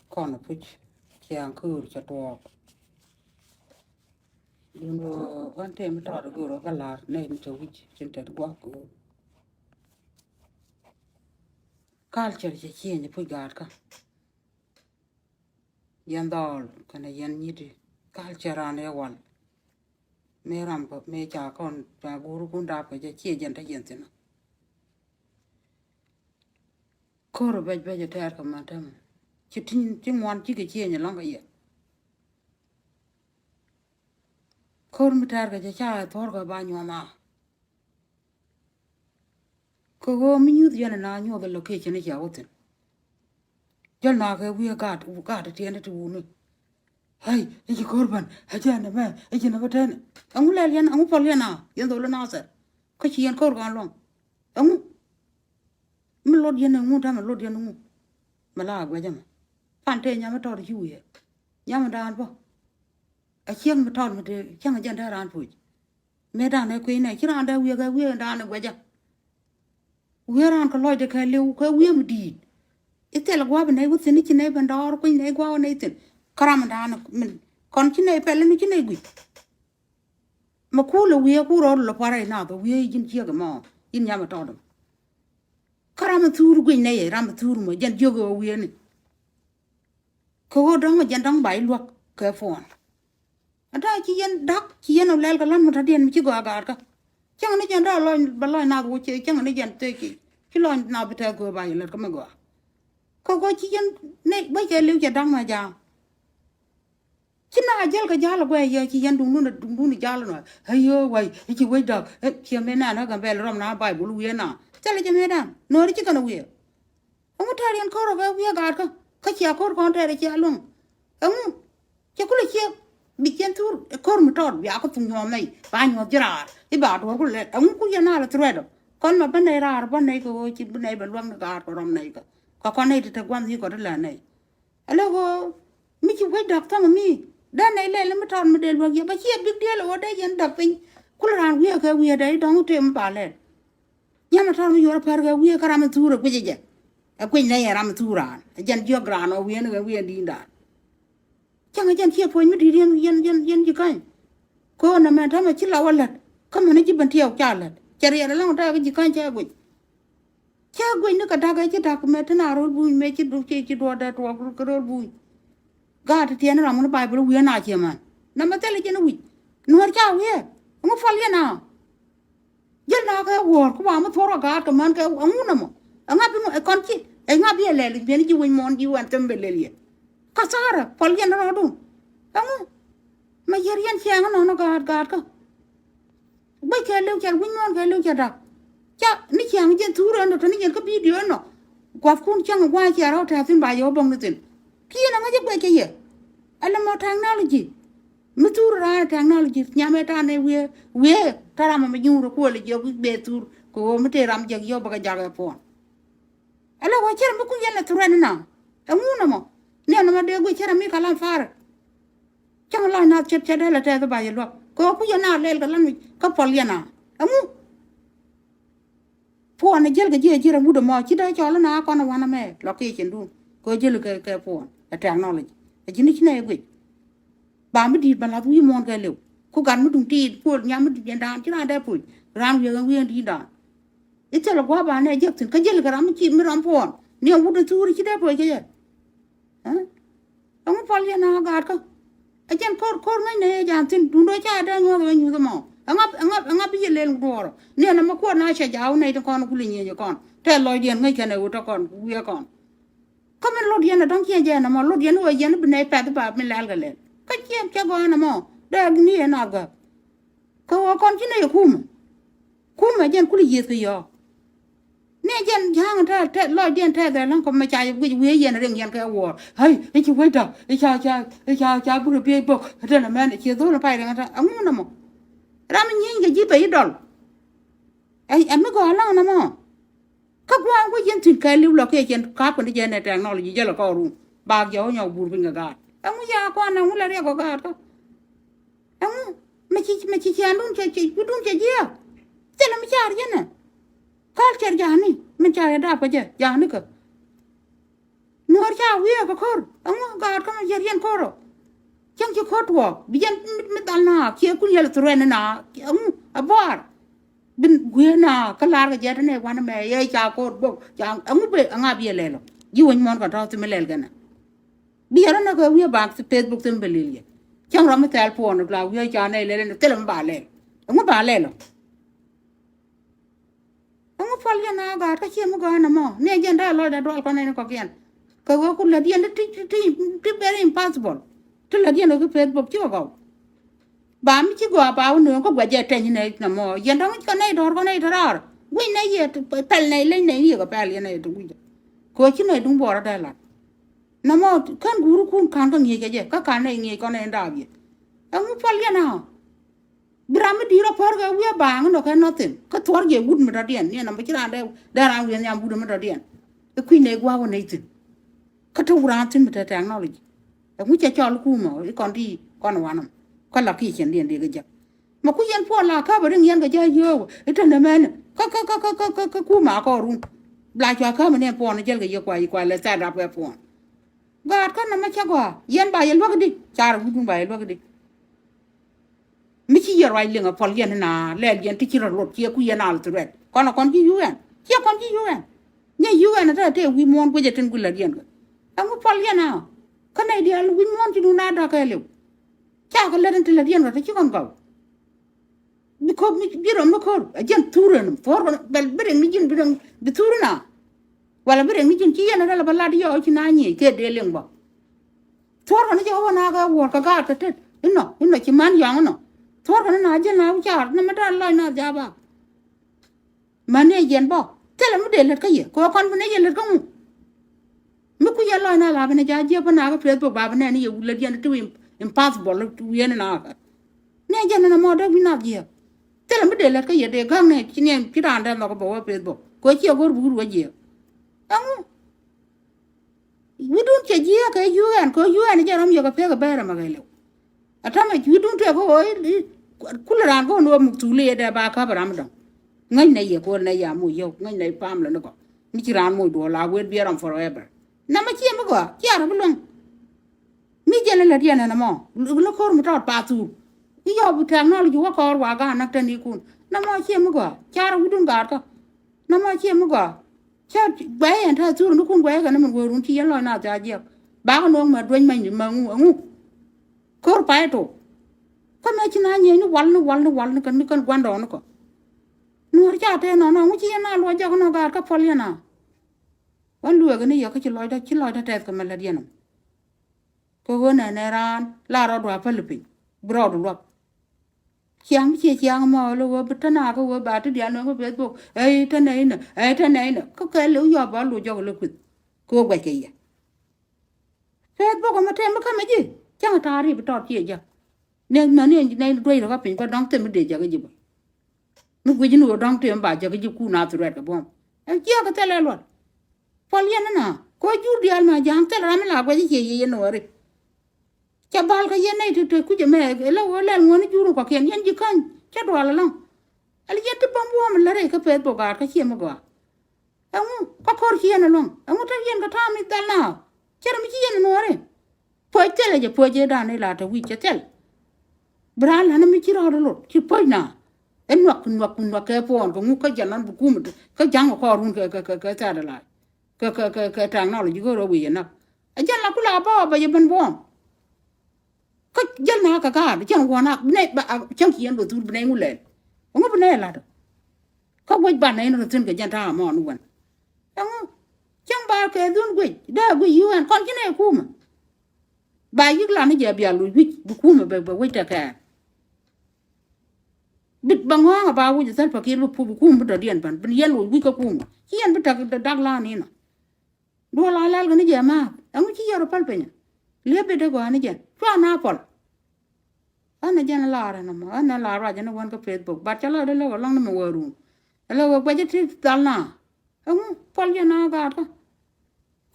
con là phích chiang khử cho to nhưng mà quan thêm mới trò được rồi cái là nên cho vich trên trời quá cứ culture chỉ chia như phích gạt cả yan dal cái này yan như đi culture anh ấy quan mẹ làm bậc mẹ cha con cha guru cũng đáp cái chia dân ta dân thế nào cô rồi bây giờ thay cái mà thầm chỉ tin ngoan chỉ cái chia như lăng cái gì cô mới thay cái cha thor cái bao nhiêu mà cô mình nhớ chuyện là nhớ cái location này cháu tin cho nó cái việc gạt tiền để tu nữa hay cái korban hay cha này mẹ cái gì nó vậy thế ông lấy liền ông phải liền à yên đâu là nó sẽ cái chuyện korban luôn ông mình lót yên ông ta mà lót yên ông mà là cái gì mà phản thế nhà mà trò đi chui nhà mà đàn bao ở chiang mà trò mà thế chiang ở trên đó đàn phui mẹ đàn này quỳ này chứ đàn đây cái đàn này cái gì đàn cái lối để cái liu cái mà đi ít là qua bên này vẫn chỉ này bên đó quỳ này qua này tin karam đàn mình còn chỉ này phải lên chỉ này quỳ mà cú là cú rồi là phải nào đó chính chia cái mà in nhà mà trò đó karam thuru quỳ này ram thuru mà dân chưa có này cô đó mà dân đang bày luộc cái phone ở đây chỉ dân đắc chỉ dân ông lấy cái lăn mà ra điện chỉ có agar cả chẳng này dân đó lôi nào cũng chơi chẳng này dân chơi chỉ lôi nào bị theo cô bày là cái mà gọi cô chỉ dân này bây giờ lưu giờ đang mà già chỉ nào giờ cái già là quay giờ chỉ dân đúng nó già là nói hay quay chỉ quay được khi mấy nào nó cầm về làm nào bài bố lui nào chắc là cho mấy nào nói chỉ cần lui ông thấy điện cô rồi cái agar cả cái chia cô con thấy cái chia luôn ông chỉ có là chia bị kiến thua con một tròn bị áo có thùng nhom này bao nhiêu giờ ra cái bảo đồ cũng lệ ông cũng giờ nào là thôi đó con mà bên này ra bên này có chỉ bên này bên luang nó cả còn này có con này thì thật quan gì có đó là này alo có mi chỉ quay đặc thằng mi đàn này lên mà tròn mà đền vào giờ bây giờ biết đi là ở đây dân đặc pin cũng là hàng cái đấy đóng thêm bà lên nhà mà tròn mà phải cái cái làm thua được cái gì cái này làm thua ra dân chưa gran ở cái đi đã chẳng hạn chia phôi mới đi riêng gì cái cô nằm mà thằng mà chỉ là vật lật không mà nó chỉ bận theo trả lật trả tiền là làm ra cái gì cái cha quỳ nó cả cái chỉ đặc mà thế nào rồi bùi mẹ chỉ đùa cái rồi bùi gạt tiền làm nó bài bữa vui nào chứ mà nằm mà thế là chỉ nó vui nó chào vậy ông phải liền nào giờ nào cái work cũng bảo mà thora gạt cái man cái ông nằm ông ngáp con chi anh ngáp vậy lẹ liền chỉ vui mòn chỉ quan tâm về liền kasara palyan na do ang ma yerian siang no gad ka bai ke lew chal win mon ke lew chada cha ni siang je thura no tani yen ka video no kwa kun chang wa cha ro ta tin ba yo bong ni tin ki na ma je bai ke ye ala mo technology mu thura technology nya me ta ne we ta ra ma nyu ro ko le yo be tur ko me te ram je yo ba ga ja ga pon ala wa cha mu ku yen la thura na amu na mo nè nó mà đưa quay chơi mi cả làm phá chẳng là nào chết đây là chơi cái bài luôn có cái gì nào lên cái làm cái phật liền à ông phò này chơi cái gì là mua đồ mò chỉ đây cho nó nào con nào mẹ lo cái chuyện luôn có chơi là cái phò là trang nàoเลยcái gì này quỷ bà mới đi bà là vui mòn cái liều cô gắn mới đúng tiền phò nhà mới đi đàn chứ là đây phù ram giờ nguyên đi đàn ít là quá bà này chắc cái gì là cái ram chỉ mới ram phò nếu mua đồ chú chỉ đây phò cái gì ông phải liền nào gạt cơ, anh chẳng cor mấy này chẳng tin đúng đôi cha đây ngồi như thế mà, anh bây giờ lên rồi, nè nó mà quan này sẽ giáo này cho con cũng liền như con, thế lôi điện ngay cái này của con, cũng con, có mình lôi điện là đóng kia vậy mà lôi điện rồi vậy nó bên này phải bà mình làm cái lên, cái chuyện chắc gọi nó mà, đây cái nào gạt, con chỉ này khum mà chẳng cũng liền gì vậy nè dân hàng ra lôi điện thế rồi nó còn mà chạy cái gì nó riêng cái war hay cái chú quay đầu cái cha bữa bia bốc thế là mẹ chỉ tôi là phải rằng ông nó mà ra mình nhìn cái gì vậy đó em mới gọi nó mà các quan cái dân thuyền cái lưu là cái dân cáp cái dân này trang nó là gì là có luôn bao giờ nhau buồn với người gạt ông già quan ông là riêng có gạt đó ông mà chỉ ăn luôn chỉ gì thế là mới trả gì nè culture jani men cari ada apa aja jangan ke nuar cha wiya ka kor angu gar ka yarian koro chang chi khotwo bijan metal na kia kun yel trena na angu abar bin gwena kalar ga jeta ne wana me ye cha kor bo chang angu be anga bi lelo ji won mon ka taw te melel gana bi yara na ga wiya bank Facebook te mbelil chang ram tel pon la wiya cha ne le ne telam ba le angu ba lelo angu fal ya na ga ta chi mu ga na mo ne jen da lo da dol ko ne ko kian ka go ku la dien ti very impossible tu la dien ko Facebook chi ko ba mi chi go ba nu ko gwa je ten ne na mo yen dong ko nei dor ko nei dor wi nei ye pel nei le nei ye ko pel ye nei tu ko chi nei dung bo ra da la na mo kan guru kun kan ka ngi je ka kan nei ngi ko nei da bi angu fal ya na Bram di ro por ga wi ba no ka nothing ka tor ge gud mi da dien ne na ma chi ran da ran wi nyam bu mi da dien e ku nei gwa wo nei tin ka tu ran tin mi da technology angu che chol ku mo kon di kon wanam ko la ki chen dien de ga ma ku yen po la ka ba ring yen ga ja yo ita na men ka ku ma ko run la cha ka ma ne po na jel ga ye kwa le sa da po ga ka na ma cha go yen ba yen lo ga di char bu dun ba yen lo ga di mi chi yer wai lenga pol yen na le yen ti chi ro lot chi ku yen al tret kon kon ki yuen chi kon ki yuen ne yuen ta te wi mon ko je ten ku la yen ga amu pol yen na ka nei di al wi mon ti na da ka le cha ka le ten la yen ga chi kon ga because mi biro mo ko ajan turen for bel bere mi jin biro bi turna wala bere mi jin chi yen na la bala di yo chi na ni ke de leng ba for na jo na ga wor ka ga ta te inno chi man yang no for na ajan na cha na ma da la na ja ba mane yen bo tele mu de le ka ye ko kon ne ye le ka mu mi ku ye la na la ne ja je ba na ga Facebook ba ne ni ye le yen tu impossible tu yen na ka ne jen na mo da bi na je tele mu de le ka ye de ga ne chi ne pi ran da ma ko bo Facebook ko chi go bu ru je amu wi dun che je ka UN ko UN je ram yo ka pe ga ba ra ma ga le ata ma wi dun te ko kula ran ko no mu tu le da ba ka ba ram da ngai ne ye ko ne ya mu yo ngai ne pam le no ko mi chi ran mu do la we bi ram forever na ma chi ma ko chi ara bu long mi je le la dia na mo lo ko mu ta pa tu yo bu technology wa ko wa ga na ta ni kun na ma chi ma ko cha ra wu dun ga ta na ma chi ma ko cha ba yan ta tu nu kun ga na mun go run ti yan lo na ta je ba ko no ma dwen ma ni ma ngu ko pa to ko ma chi na ni ni wal ni kan gwan do no ko nu cha te no ngu chi na lo ja ko no ga ka pol yana wan lu ga ni ya ka chi lo da te ka ma la dia no ko go na ne ran la ro do pa lu pi bro do lo chiang mo lo go ta na ko ba ti dia no ko Facebook ta nei na ko ka lu yo ba lu jo lo ku ko gwa ke ya Facebook ma te ma ka ma ji chang ta ri ba to ti ja ne ma ne do ro ka pin ko dong te ma de ja ga ji ba mu gwe ji no dong te ba ja ga ji ku na tu re ka bom ji ka te le lo pol ya na ko ju dia ma jang te ra ma la gwa ji ye no re cha bal ka yen nei te ku je me la wo la ngoni juru ko ken yen ji kan cha do la long ali ye te pam wo ma la re ka pe to ga ka chi ma go amu ka kor chi yen long amu ta yen ka ta mi dal na cha mi chi yen no re po te le je po je da ne la ta wi che tel bra la na mi chi ro lo chi po na en wa ke po on ko ngu ka janan bu ku mu ka jang ko run ka ta da la ka ta na lo ji go ro wi na a jan la ku la ba ye ban bo ko jel na ka jan wona ne ba chang kien do tur ne ngule ngo ne la do ko gwe ba ne no tin ke jan ta mo no wan ngo chang ba ke dun gwe da gwe UN kon kine ku ma ba yik la ne je bia lu wi bu ku ma ba we ta ka bit ba ngo ba wu je sal pa ke lu pu ku mu do dien ban bin yen lu wi ko ku ma yen bi ta da la ni no do la ga ne je ma ngo chi yoro pal pe nya le be de go ne je fa na pol ana jana la ra na ma ana la ra jana wan ka Facebook ba cha la de lo long na mo waru lo ba je ti dal na pol ya na ga ka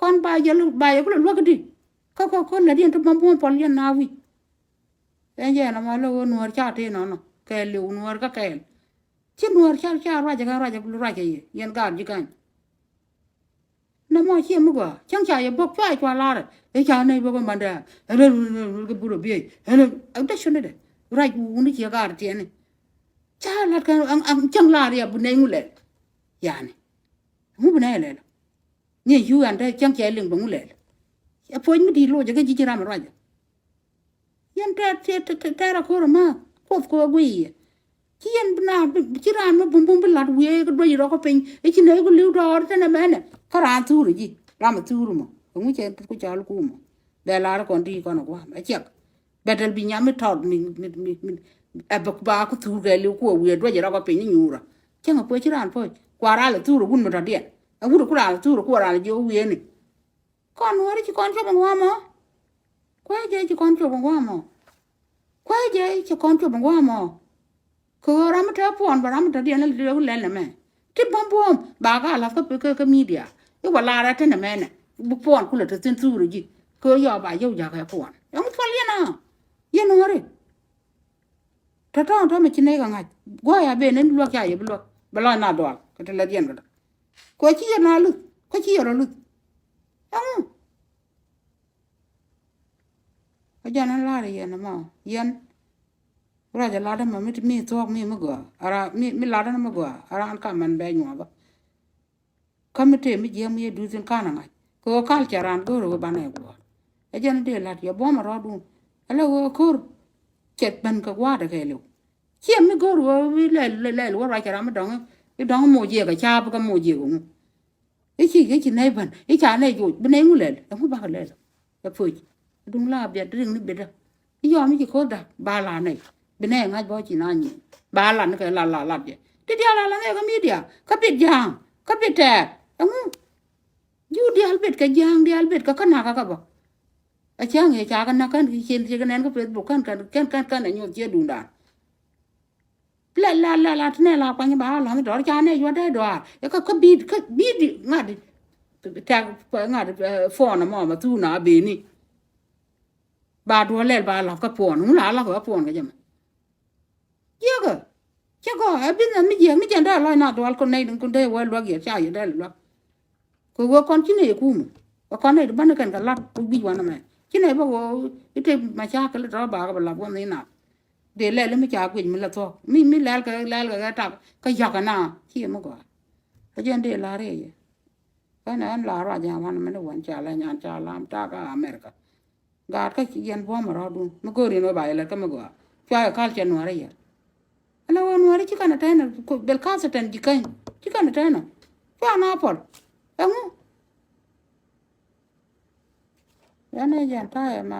kon ba je lu ba ye ko lu ka di ko na di to bam pol ya na wi en je na ma lo no cha te no ke lu no ka ke chi no cha ra ja lu ra ke yen ga ji kan na mo chi mo go chang cha ye bok chwa chwa la re e cha nei bo ma da ke bu ro bi da shone de ra ju ni chi ga ti ne cha la ka ang chang la ya bu nei ngule ya ne mu bu nei le ni yu an da chang cha ling bu ngule e po mi di lo je ke ji ra ma ra yan ta ra ko ma ko gwi chi yan na chi ra ma bum bum la we ko do ro ko pin e chi nei ko liu do ta na me ne ka ra tu ru ji ra ma tu ru mo ngu che ku cha lu ku mo de la ra kon di ko no kwa e chek bedel bi nyam to mi e ba ko tu ge liu ko we do ro ko pin ni ura chen ko chi ran po kwa ra la tu ru gun ma da de a wu ku ra tu ru ko ra jo we ni kon wo ri chi kon cho mo mo kwa je chi kon cho mo mo kwa je chi kon cho mo mo ko ramata pon baramata dia na le le me ti bom bom ba ga la ka media e wala ra tane me ne bu pon kula ta tin turu ji ko yo ba yo ja ka pon e mu fal yana ye no re ta ta me chine ga ngai go ya be ne lu ka ye bu ba la na do ka te la dien ga ko chi ya na lu ko chi ya lu ka jana la re ye na ma yen ra ja la da ma mi to mi go ara mi la da ma go ara an ka man be nyo ba ka mi te mi je mi du tin kana ngai ko kal charan go ro ba na go e jan de la ya bo ma ro du ala wo kur chet ban ka wa da ke lu chi mi go ro wi le wo ra charan ma dong e dong mo je ka cha ba ka mo je go e chi nei ban e cha nei ju ba nei ngu le mu ba ka le ya fu dung la bia dring ni be da yo mi ki ko da ba la nei bene nga bo chi na ni ba la ne ka la de ti dia la ne ka media ka bit jang ka bit te amu ju di albet ka jang di albet ka kana ka ba a chang ye cha ka na kan ki chen che ka nen ka Facebook kan nyo che du da la ne la pa ni ba la mi do cha ne yo de do ka bit nga di ta nga di phone ma ma tu na be ni ba do le ba la ka phone nu la ka phone ka jam chứ có ở bên là mấy chuyện đó là nào đó con này đừng con đây qua loa kia cha vậy đây là cô con chứ này cũng và con này bán được cái lát cũng bị quan mà chứ này bao cái mà cha cái đó bà cái làm con này nào để lại lấy mấy cha quyền mình là thôi mi lại cái tập cái giặc cái nào chi mà có cái chuyện đây là đấy cái này anh là ra nhà mình nó quan cha là nhà cha làm cha cái America gạt cái chuyện bao mà ra đúng mà cô đi nói bài là cái mà có cha cái chuyện nó đấy ala won wari ci kana tayna ko bel kasa tan jikay ci kana tayna fa na pol amu yana jan ta ma